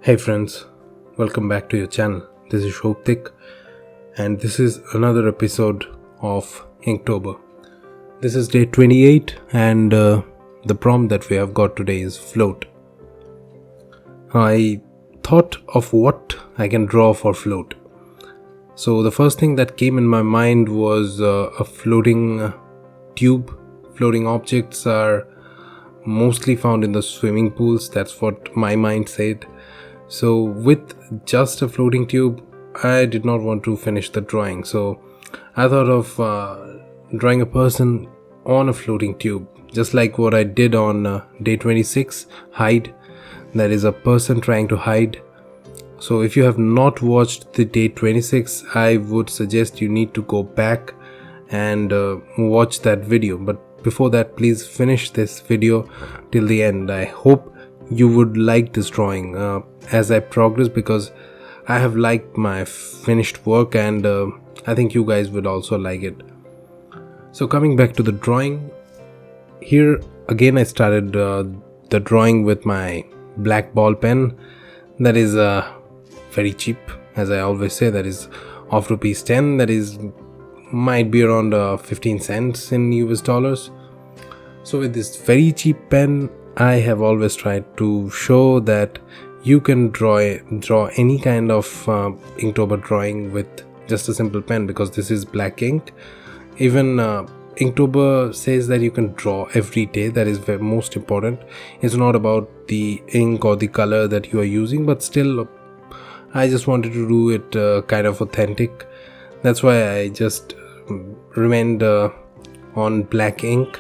Hey friends, welcome back to your channel. This is Shobtik and this is another episode of Inktober. This is day 28 and the prompt that we have got today is float. I thought of what I can draw for float. So the first thing that came in my mind was a floating tube. Floating objects are mostly found in the swimming pools. That's what my mind said. So with just a floating tube, I did not want to finish the drawing. So I thought of drawing a person on a floating tube, just like what I did on day 26, hide. That is a person trying to hide. So if you have not watched the day 26, I would suggest you need to go back and watch that video. But before that, please finish this video till the end. I hope you would like this drawing as I progress, because I have liked my finished work and I think you guys would also like it. So coming back to the drawing, here again I started the drawing with my black ball pen. That is very cheap, as I always say. That is of rupees 10. That is might be around 15 cents in US dollars. So with this very cheap pen, I have always tried to show that you can draw any kind of Inktober drawing with just a simple pen, because this is black ink. Even Inktober says that you can draw every day. That is the most important. It's not about the ink or the color that you are using, but still I just wanted to do it kind of authentic. That's why I just remained on black ink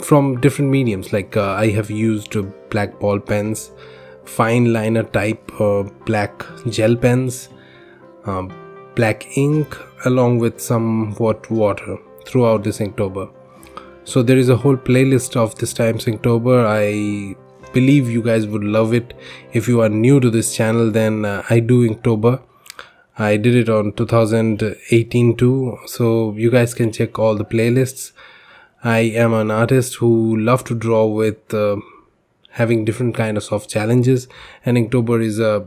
from different mediums. Like I have used black ball pens, fine liner type black gel pens, black ink, along with somewhat water throughout this Inktober. So there is a whole playlist of this time's Inktober. I believe you guys would love it. If you are new to this channel, then I do Inktober. I did it on 2018 too, so you guys can check all the playlists. I am an artist who love to draw with having different kinds of challenges, and Inktober is a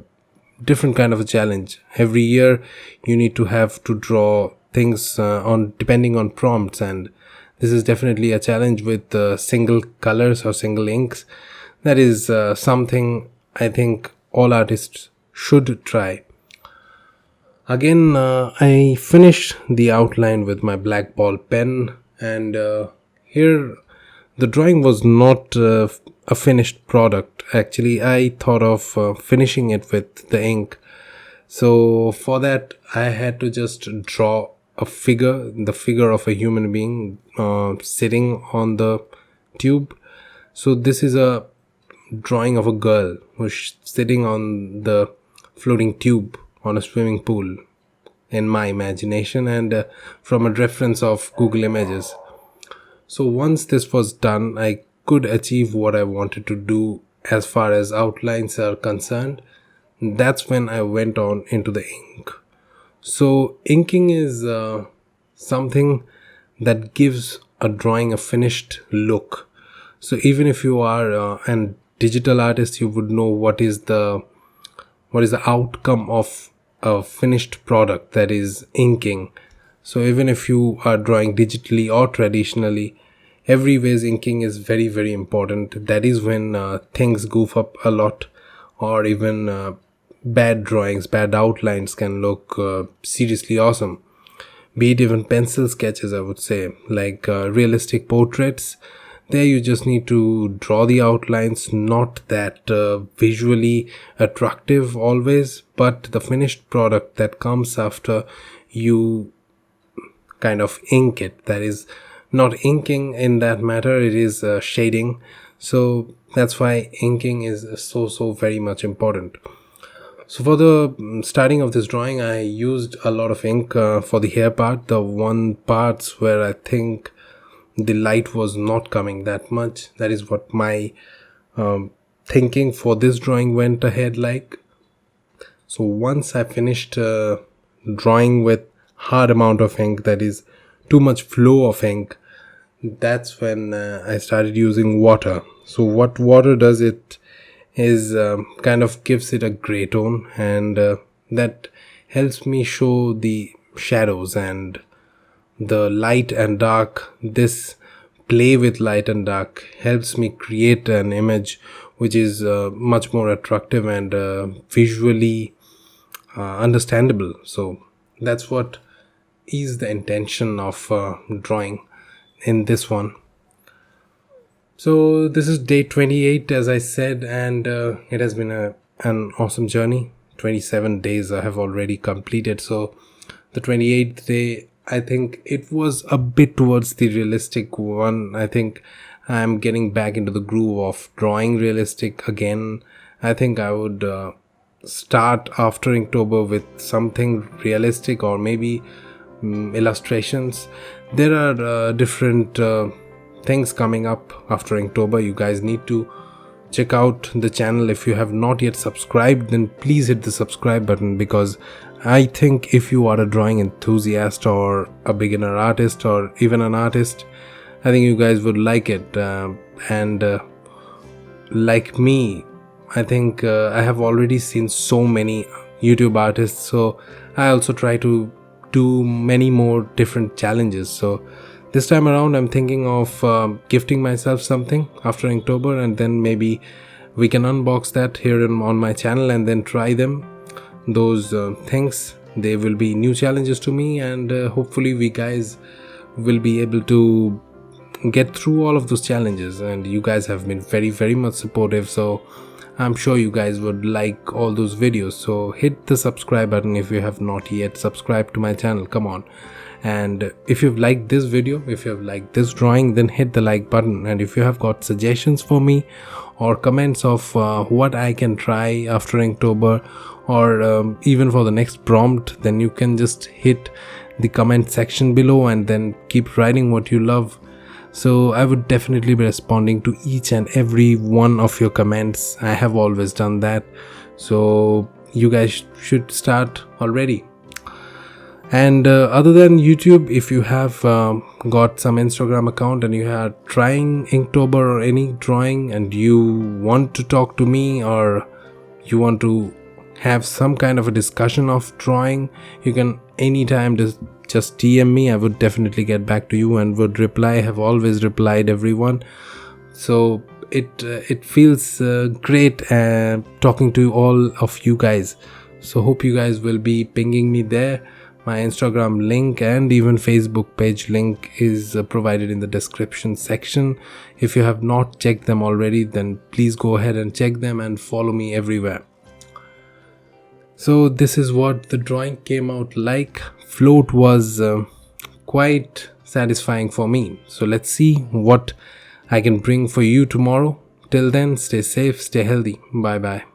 different kind of a challenge. Every year you need to have to draw things on depending on prompts, and this is definitely a challenge with single colors or single inks. That is something I think all artists should try. Again, I finished the outline with my black ball pen, and here the drawing was not a finished product. Actually, I thought of finishing it with the ink. So for that, I had to just draw a figure, the figure of a human being sitting on the tube. So this is a drawing of a girl who's sitting on the floating tube on a swimming pool, in my imagination, and from a reference of Google Images. So once this was done, I could achieve what I wanted to do as far as outlines are concerned. That's when I went on into the ink. So inking is something that gives a drawing a finished look. So even if you are an digital artist, you would know what is the outcome of a finished product, that is inking. So even if you are drawing digitally or traditionally, everyways inking is very, very important. That is when things goof up a lot, or even bad drawings, bad outlines can look seriously awesome. Be it even pencil sketches, I would say, like realistic portraits. There you just need to draw the outlines, not that visually attractive always, but the finished product that comes after you kind of ink it. That is not inking in that matter, it is shading. So that's why inking is so very much important. So for the starting of this drawing, I used a lot of ink for the hair part, the one parts where I think the light was not coming that much. That is what my thinking for this drawing went ahead like. So once I finished drawing with hard amount of ink, that is too much flow of ink, that's when I started using water. So what water does, it is kind of gives it a gray tone, and that helps me show the shadows and the light and dark. This play with light and dark helps me create an image which is much more attractive and visually understandable. So that's what is the intention of drawing in this one. So this is day 28, as I said, and it has been an awesome journey. 27 days I have already completed. So the 28th day, I think it was a bit towards the realistic one. I think I'm getting back into the groove of drawing realistic again. I think I would start after Inktober with something realistic, or maybe illustrations. There are different things coming up after Inktober. You guys need to check out the channel. If you have not yet subscribed, then please hit the subscribe button, because I think if you are a drawing enthusiast or a beginner artist or even an artist, I think you guys would like it. And like me, I think I have already seen so many YouTube artists, so I also try to do many more different challenges. So this time around I'm thinking of gifting myself something after Inktober, and then maybe we can unbox that here on my channel and then try them. Those things, they will be new challenges to me, and hopefully we guys will be able to get through all of those challenges. And you guys have been very much supportive, so I'm sure you guys would like all those videos. So hit the subscribe button if you have not yet subscribed to my channel. Come on. And if you've liked this video, if you have liked this drawing, then hit the like button. And if you have got suggestions for me or comments of what I can try after Inktober, or even for the next prompt, then you can just hit the comment section below and then keep writing what you love. So I would definitely be responding to each and every one of your comments. I have always done that, so you guys should start already. And other than YouTube, if you have got some Instagram account and you are trying Inktober or any drawing, and you want to talk to me, or you want to have some kind of a discussion of drawing, you can anytime just DM me. I would definitely get back to you and would reply. I have always replied everyone. So it feels great talking to all of you guys. So hope you guys will be pinging me there. My Instagram link and even Facebook page link is provided in the description section. If you have not checked them already, then please go ahead and check them and follow me everywhere. So this is what the drawing came out like. Float was quite satisfying for me. So let's see what I can bring for you tomorrow. Till then, stay safe, stay healthy. Bye bye.